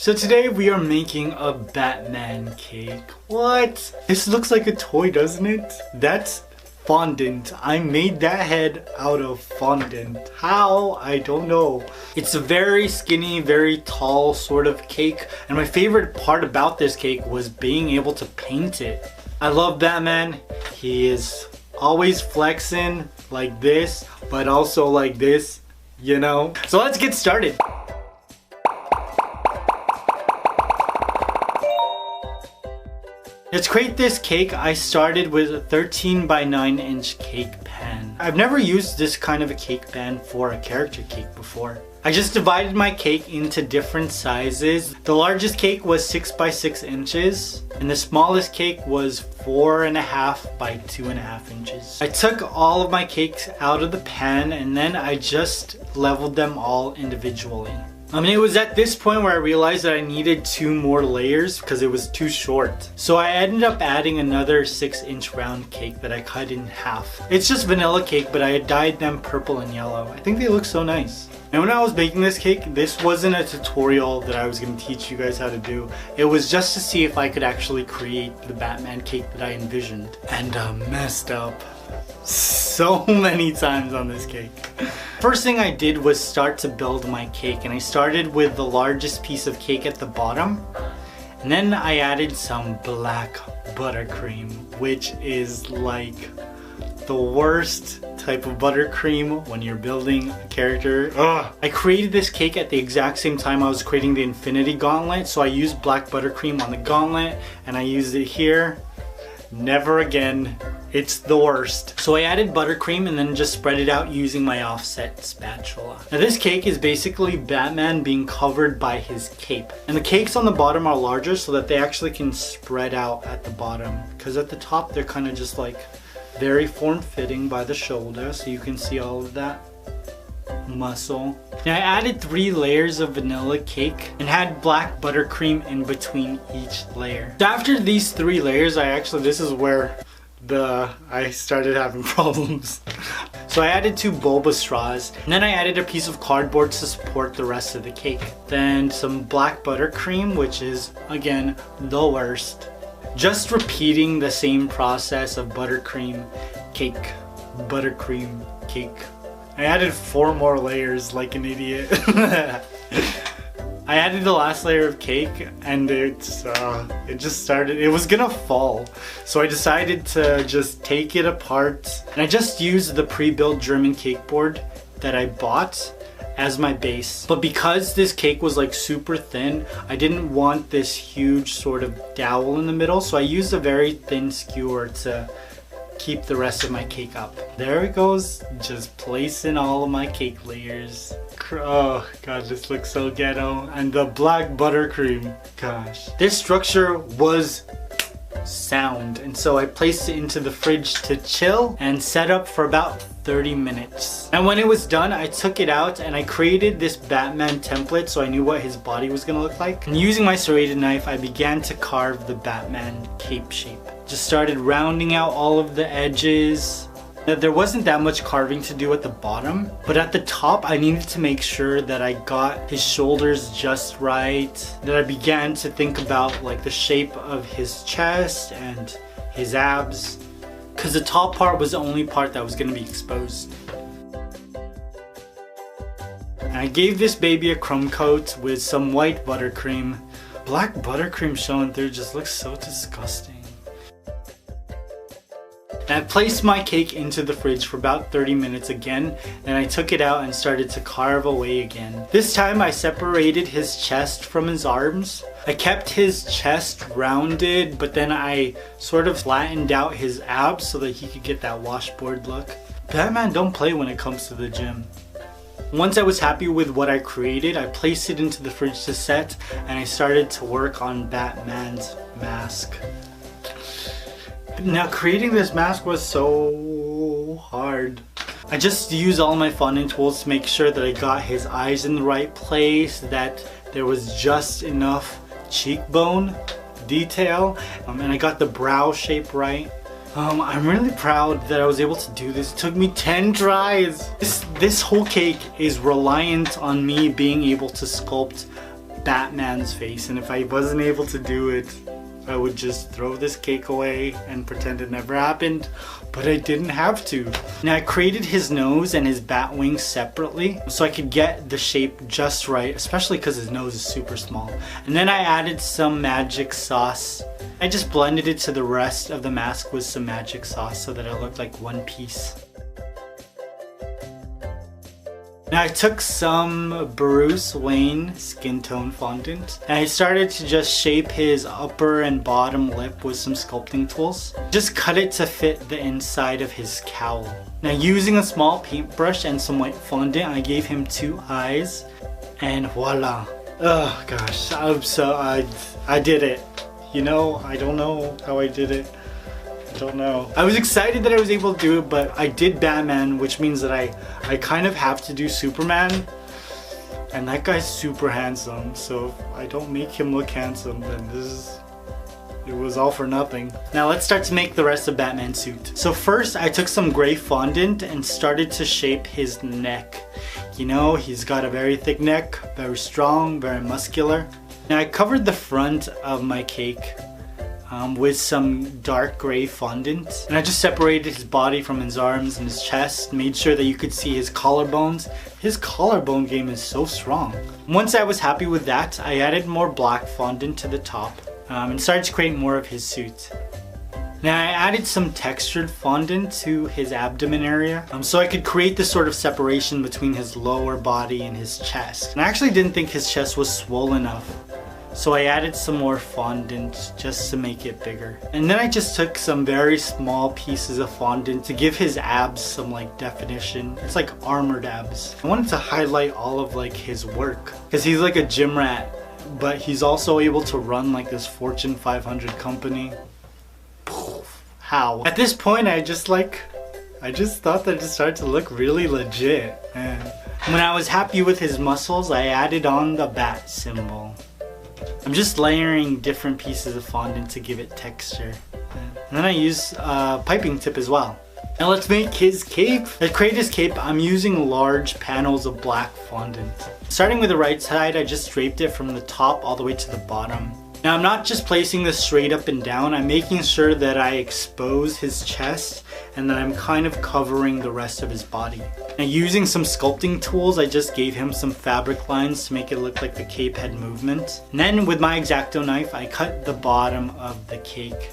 So today we are making a Batman cake. What? This looks like a toy, doesn't it? That's fondant. I made that head out of fondant. How? I don't know. It's a very skinny, very tall sort of cake. And my favorite part about this cake was being able to paint it. I love Batman. He is always flexing like this, but also like this, you know? So let's get started. To create this cake, I started with a 13 by 9 inch cake pan. I've never used this kind of a cake pan for a character cake before. I just divided my cake into different sizes. The largest cake was 6 by 6 inches, and the smallest cake was 4.5 by 2.5 inches. I took all of my cakes out of the pan and then I just leveled them all individually. It was at this point where I realized that I needed 2 more layers because it was too short. So I ended up adding another 6-inch round cake that I cut in half. It's just vanilla cake, but I had dyed them purple and yellow. I think they look so nice. And when I was making this cake, this wasn't a tutorial that I was going to teach you guys how to do. It was just to see if I could actually create the Batman cake that I envisioned. And I messed up so many times on this cake. First thing I did was start to build my cake, and I started with the largest piece of cake at the bottom, and then I added some black buttercream, which is like the worst type of buttercream when you're building a character. Ugh. I created this cake at the exact same time I was creating the Infinity Gauntlet, so I used black buttercream on the gauntlet and I used it here. Never again. It's the worst. So I added buttercream and then just spread it out using my offset spatula. Now this cake is basically Batman being covered by his cape. And the cakes on the bottom are larger so that they actually can spread out at the bottom. Because at the top they're kind of just like very form-fitting by the shoulder, so you can see all of that muscle. Now I added 3 layers of vanilla cake and had black buttercream in between each layer. So after these 3 layers, this is where I started having problems. So I added 2 boba straws, and then I added a piece of cardboard to support the rest of the cake. Then some black buttercream, which is again the worst. Just repeating the same process of buttercream, cake, buttercream, cake. I added 4 more layers like an idiot. I added the last layer of cake and it just started, it was gonna fall. So I decided to just take it apart. And I just used the pre-built German cake board that I bought as my base. But because this cake was like super thin, I didn't want this huge sort of dowel in the middle. So I used a very thin skewer to keep the rest of my cake up. There it goes, just placing all of my cake layers. Oh god, this looks so ghetto. And the black buttercream, gosh. This structure was sound, and so I placed it into the fridge to chill and set up for about 30 minutes. And when it was done, I took it out and I created this Batman template so I knew what his body was gonna look like. And using my serrated knife, I began to carve the Batman cape shape. Just started rounding out all of the edges. Now, there wasn't that much carving to do at the bottom, but at the top I needed to make sure that I got his shoulders just right. Then I began to think about like the shape of his chest and his abs, because the top part was the only part that was going to be exposed. And I gave this baby a crumb coat with some white buttercream. Black buttercream showing through just looks so disgusting. And I placed my cake into the fridge for about 30 minutes again, and I took it out and started to carve away again. This time I separated his chest from his arms. I kept his chest rounded, but then I sort of flattened out his abs so that he could get that washboard look. Batman don't play when it comes to the gym. Once I was happy with what I created, I placed it into the fridge to set, and I started to work on Batman's mask. Now creating this mask was so hard. I just used all my fondant tools to make sure that I got his eyes in the right place, that there was just enough cheekbone detail, and I got the brow shape right. I'm really proud that I was able to do this. It took me 10 tries. This whole cake is reliant on me being able to sculpt Batman's face, and if I wasn't able to do it, I would just throw this cake away and pretend it never happened, but I didn't have to. Now I created his nose and his bat wings separately so I could get the shape just right, especially because his nose is super small. And then I added some magic sauce. I just blended it to the rest of the mask with some magic sauce so that it looked like one piece. Now I took some Bruce Wayne skin tone fondant and I started to just shape his upper and bottom lip with some sculpting tools. Just cut it to fit the inside of his cowl. Now using a small paintbrush and some white fondant, I gave him 2 eyes and voila. Oh gosh, I did it. You know, I don't know how I did it. I don't know. I was excited that I was able to do it, but I did Batman, which means that I kind of have to do Superman. And that guy's super handsome, so if I don't make him look handsome, then it was all for nothing. Now let's start to make the rest of Batman's suit. So first I took some gray fondant and started to shape his neck. You know, he's got a very thick neck, very strong, very muscular. Now I covered the front of my cake with some dark gray fondant, and I just separated his body from his arms and his chest, made sure that you could see his collarbones. His collarbone game is so strong. Once I was happy with that, I added more black fondant to the top and started to create more of his suit. Now I added some textured fondant to his abdomen area so I could create this sort of separation between his lower body and his chest. And I actually didn't think his chest was swollen enough, so I added some more fondant just to make it bigger. And then I just took some very small pieces of fondant to give his abs some like definition. It's like armored abs. I wanted to highlight all of like his work because he's like a gym rat, but he's also able to run like this Fortune 500 company. How? At this point I just thought that it started to look really legit. And when I was happy with his muscles, I added on the bat symbol. I'm just layering different pieces of fondant to give it texture. And then I use a piping tip as well. Now let's make his cape. To create his cape, I'm using large panels of black fondant. Starting with the right side, I just draped it from the top all the way to the bottom. Now I'm not just placing this straight up and down, I'm making sure that I expose his chest and that I'm kind of covering the rest of his body. Now using some sculpting tools, I just gave him some fabric lines to make it look like the cape had movement. And then with my X-Acto knife, I cut the bottom of the cake.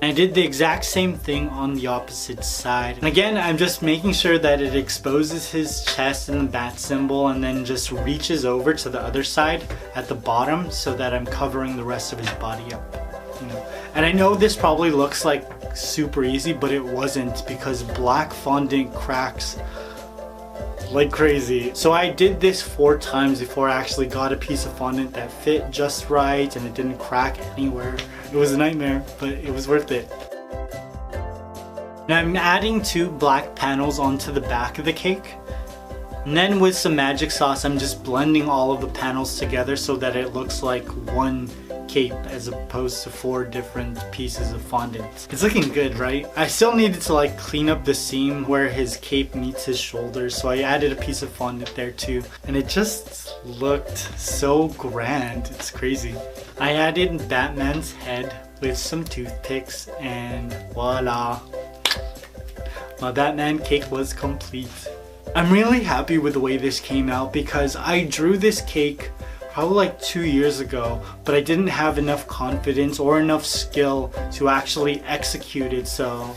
And I did the exact same thing on the opposite side. And again, I'm just making sure that it exposes his chest and the bat symbol and then just reaches over to the other side at the bottom so that I'm covering the rest of his body up. You know? And I know this probably looks like super easy, but it wasn't because black fondant cracks like crazy. So I did this 4 times before I actually got a piece of fondant that fit just right and it didn't crack anywhere. It was a nightmare, but it was worth it. Now I'm adding 2 black panels onto the back of the cake. And then with some magic sauce, I'm just blending all of the panels together so that it looks like one cape as opposed to 4 different pieces of fondant. It's looking good, right? I still needed to like clean up the seam where his cape meets his shoulders, so I added a piece of fondant there too, and it just looked so grand. It's crazy. I added Batman's head with some toothpicks and voila, my Batman cake was complete. I'm really happy with the way this came out because I drew this cake probably like 2 years ago, but I didn't have enough confidence or enough skill to actually execute it, so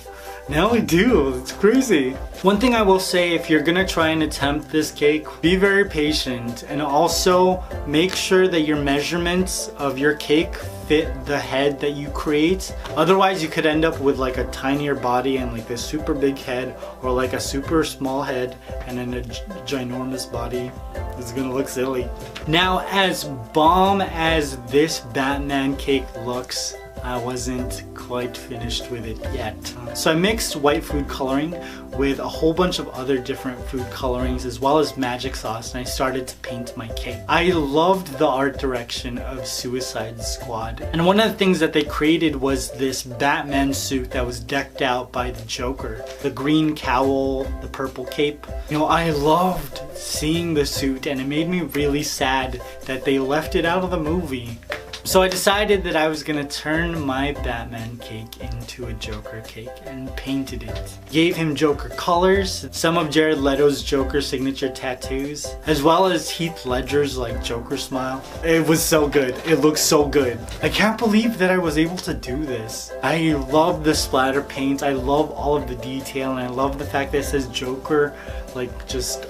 now I do. It's crazy. One thing I will say, if you're gonna try and attempt this cake, be very patient and also make sure that your measurements of your cake fit the head that you create. Otherwise you could end up with like a tinier body and like this super big head, or like a super small head and then a ginormous body. It's gonna look silly. Now, as bomb as this Batman cake looks, I wasn't quite finished with it yet. So I mixed white food coloring with a whole bunch of other different food colorings as well as magic sauce, and I started to paint my cake. I loved the art direction of Suicide Squad, and one of the things that they created was this Batman suit that was decked out by the Joker. The green cowl, the purple cape. You know, I loved seeing the suit, and it made me really sad that they left it out of the movie. So I decided that I was gonna turn my Batman cake into a Joker cake and painted it. Gave him Joker colors, some of Jared Leto's Joker signature tattoos, as well as Heath Ledger's like Joker smile. It was so good. It looks so good. I can't believe that I was able to do this. I love the splatter paint. I love all of the detail, and I love the fact that it says Joker like just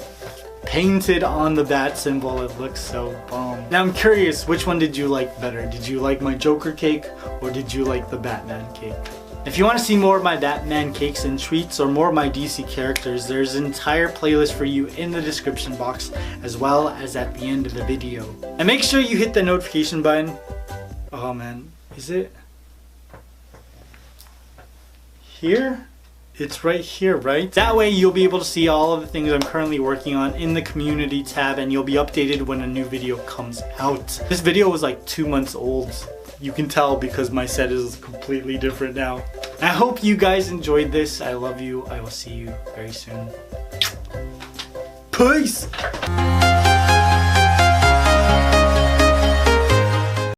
painted on the bat symbol. It looks so bomb. Now I'm curious, which one did you like better? Did you like my Joker cake or did you like the Batman cake? If you want to see more of my Batman cakes and treats or more of my DC characters, there's an entire playlist for you in the description box as well as at the end of the video. And make sure you hit the notification button. Oh man, is it here? It's right here, right? That way you'll be able to see all of the things I'm currently working on in the community tab, and you'll be updated when a new video comes out. This video was like 2 months old. You can tell because my set is completely different now. I hope you guys enjoyed this. I love you. I will see you very soon. Peace!